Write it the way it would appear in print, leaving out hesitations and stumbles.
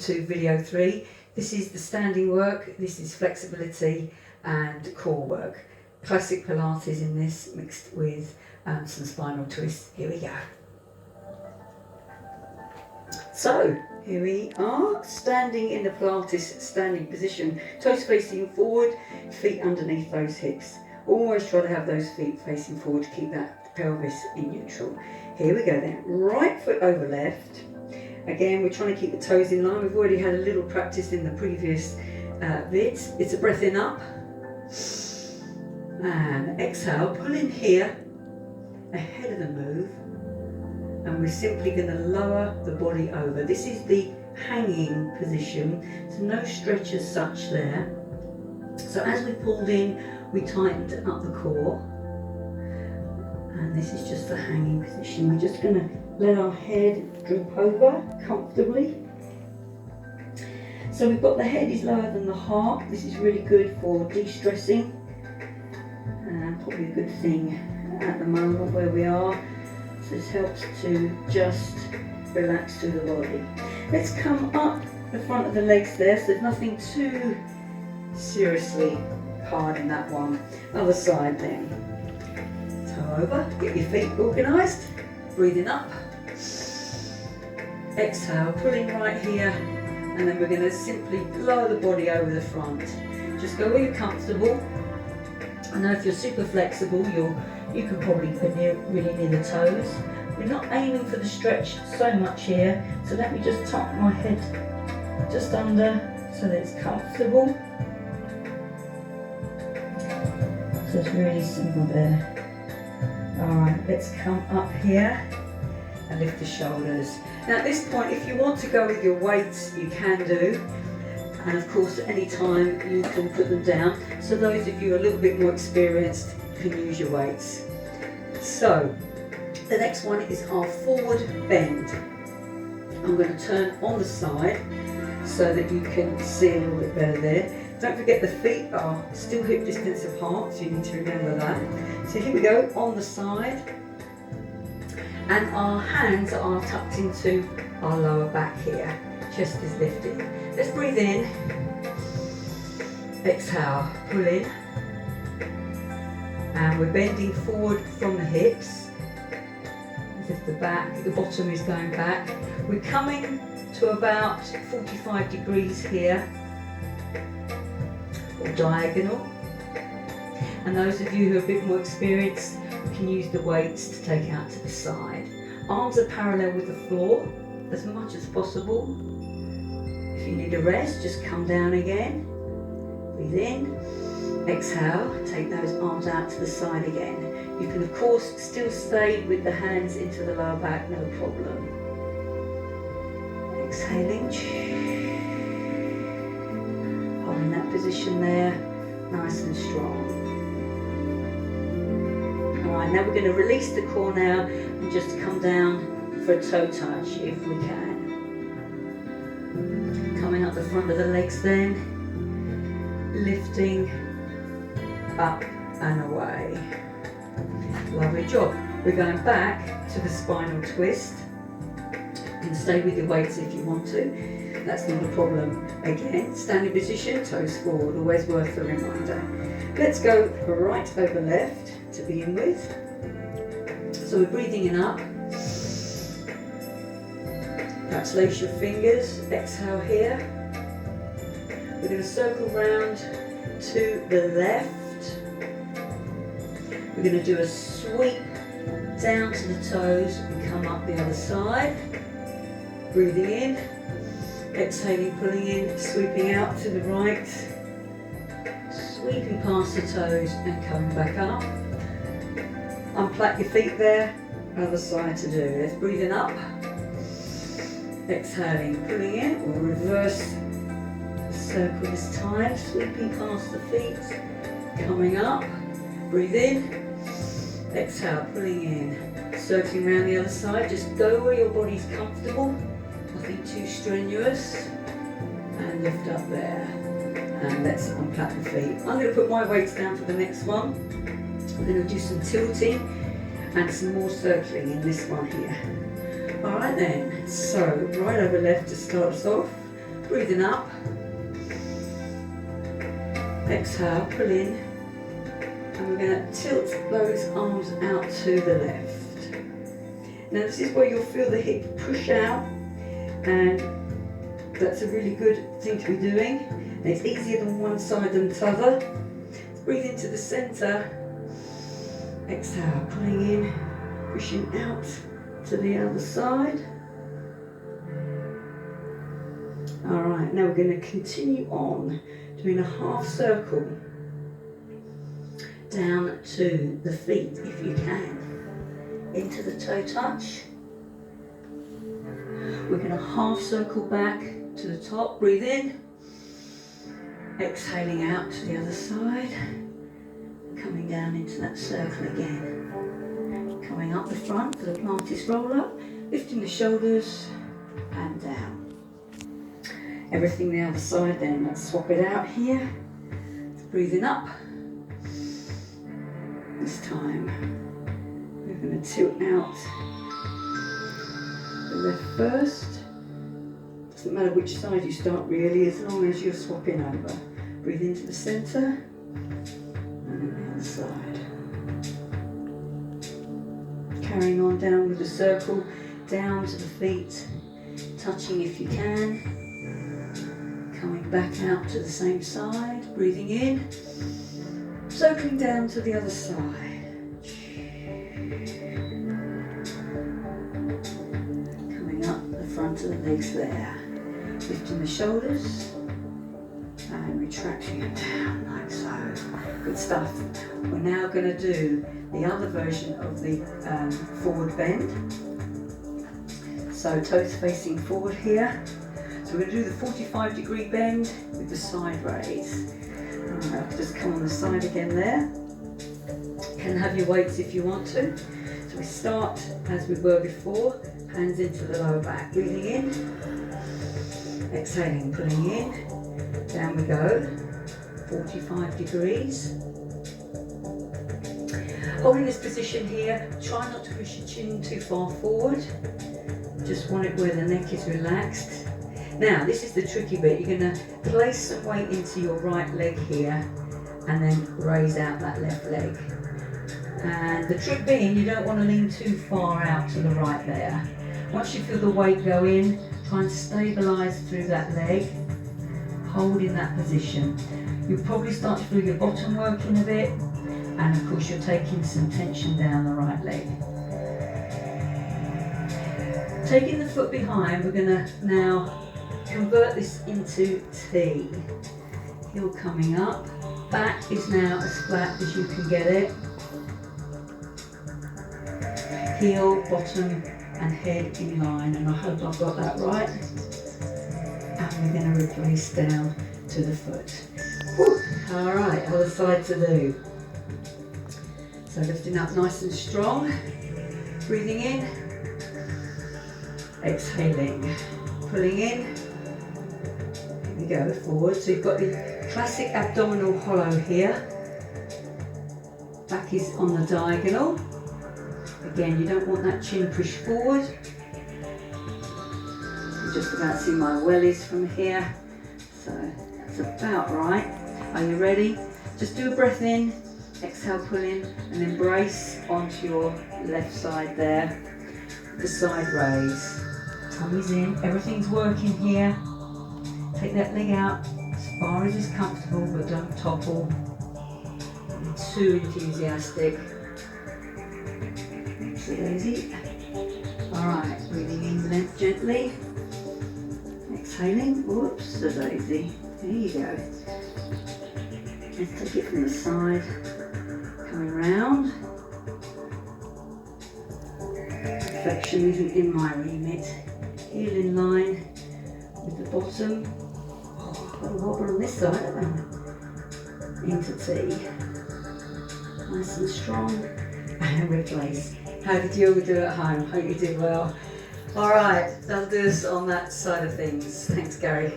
To video 3. This is the standing work, this is flexibility and core work. Classic Pilates in this, mixed with some spinal twists. Here we go. So, here we are, standing in the Pilates standing position, toes facing forward, feet underneath those hips. Always try to have those feet facing forward to keep that pelvis in neutral. Here we go then, right foot over left. Again, we're trying to keep the toes in line. We've already had a little practice in the previous bits. It's a breath in up. And exhale, pull in here, ahead of the move. And we're simply going to lower the body over. This is the hanging position. So no stretch as such there. So as we pulled in, we tightened up the core. And this is just the hanging position. We're just going to let our head droop over comfortably. So we've got the head is lower than the heart. This is really good for de-stressing. Probably a good thing at the moment where we are. So this helps to just relax through the body. Let's come up the front of the legs there, so there's nothing too seriously hard in that one. Other side then. Toe over, get your feet organised. Breathing up. Exhale, pulling right here, and then we're going to simply lower the body over the front. Just go where you're comfortable. I know if you're super flexible, you can probably put really near the toes. We're not aiming for the stretch so much here, so let me just tuck my head just under so that it's comfortable. So it's really simple there. Alright, let's come up here and lift the shoulders. Now at this point, if you want to go with your weights, you can do. And of course, at any time you can put them down. So those of you a little bit more experienced can use your weights. So the next one is our forward bend. I'm going to turn on the side so that you can see a little bit better there. Don't forget the feet are still hip distance apart, so you need to remember that. So here we go, on the side. And our hands are tucked into our lower back here. Chest is lifted. Let's breathe in. Exhale, pull in. And we're bending forward from the hips. As if the bottom is going back. We're coming to about 45 degrees here. Or diagonal. And those of you who are a bit more experienced can use the weights to take out to the side. Arms are parallel with the floor as much as possible. If you need a rest, just come down again. Breathe in. Exhale, take those arms out to the side again. You can of course still stay with the hands into the lower back, no problem. Exhaling. Holding that position there, nice and strong. Alright, now we're going to release the core now and just come down for a toe touch if we can. Coming up the front of the legs then, lifting up and away. Lovely job. We're going back to the spinal twist. You can stay with your weights if you want to. That's not a problem. Again, standing position, toes forward, always worth a reminder. Let's go right over left to begin with. So we're breathing in up. Perhaps lace your fingers, exhale here. We're going to circle round to the left. We're going to do a sweep down to the toes and come up the other side. Breathing in, exhaling, pulling in, sweeping out to the right. Sweeping past the toes and coming back up. Unplait your feet there, other side to do. Let's breathe in up. Exhaling, pulling in, or reverse circle this time, sweeping past the feet, coming up, breathe in, exhale, pulling in, circling around the other side, just go where your body's comfortable, nothing too strenuous, and lift up there, and let's unplait the feet. I'm going to put my weights down for the next one. We're going to do some tilting and some more circling in this one here. Alright then, so right over left to start us off. Breathing up. Exhale, pull in. And we're going to tilt those arms out to the left. Now this is where you'll feel the hip push out, and that's a really good thing to be doing. And it's easier than one side than the other. Breathe into the centre. Exhale, pulling in, pushing out to the other side. Alright, now we're going to continue on doing a half circle down to the feet if you can, into the toe touch. We're going to half circle back to the top, breathe in, exhaling out to the other side, coming down into that circle again. Coming up the front for the Pilates roll up, lifting the shoulders and down. Everything the other side then, let's swap it out here. Breathing up. This time we're going to tilt out the left first. Doesn't matter which side you start really, as long as you're swapping over. Breathe into the centre and then the other side. Carrying on down with the circle, down to the feet, touching if you can. Coming back out to the same side, breathing in, circling down to the other side. Coming up the front of the legs there, lifting the shoulders and retracting them down like so. Good stuff. We're now going to do the other version of the forward bend. So toes facing forward here. So we're going to do the 45-degree bend with the side raise. Alright, just come on the side again there. You can have your weights if you want to. So we start as we were before, hands into the lower back, breathing in, exhaling, pulling in, down we go, 45 degrees. Holding this position here, try not to push your chin too far forward. Just want it where the neck is relaxed. Now, this is the tricky bit. You're going to place some weight into your right leg here and then raise out that left leg. And the trick being, you don't want to lean too far out to the right there. Once you feel the weight go in, try and stabilise through that leg, holding that position. You'll probably start to feel your bottom working a bit, and of course you're taking some tension down the right leg. Taking the foot behind, we're going to now convert this into T. Heel coming up, back is now as flat as you can get it. Heel, bottom and head in line, and I hope I've got that right. And we're going to replace down to the foot. Alright, other side to do. So lifting up nice and strong, breathing in, exhaling, pulling in. Here we go, forward. So you've got the classic abdominal hollow here. Back is on the diagonal. Again, you don't want that chin pushed forward. You just about see my wellies from here. So that's about right. Are you ready? Just do a breath in, exhale, pull in, and then brace onto your left side there. The side raise. Tummy's in, everything's working here. Take that leg out as far as is comfortable, but don't topple. Don't be too enthusiastic. So easy. Alright, breathing in length gently. Exhaling. Whoops, the daisy. There you go. Let's take it from the side. Coming round. Perfection isn't in my remit. Heel in line with the bottom. Oh, I've got a wobble on this side, haven't I? Into T. Nice and strong. And replace. How did you all do at home? Hope you did well. Alright, that'll do us on that side of things. Thanks, Gary.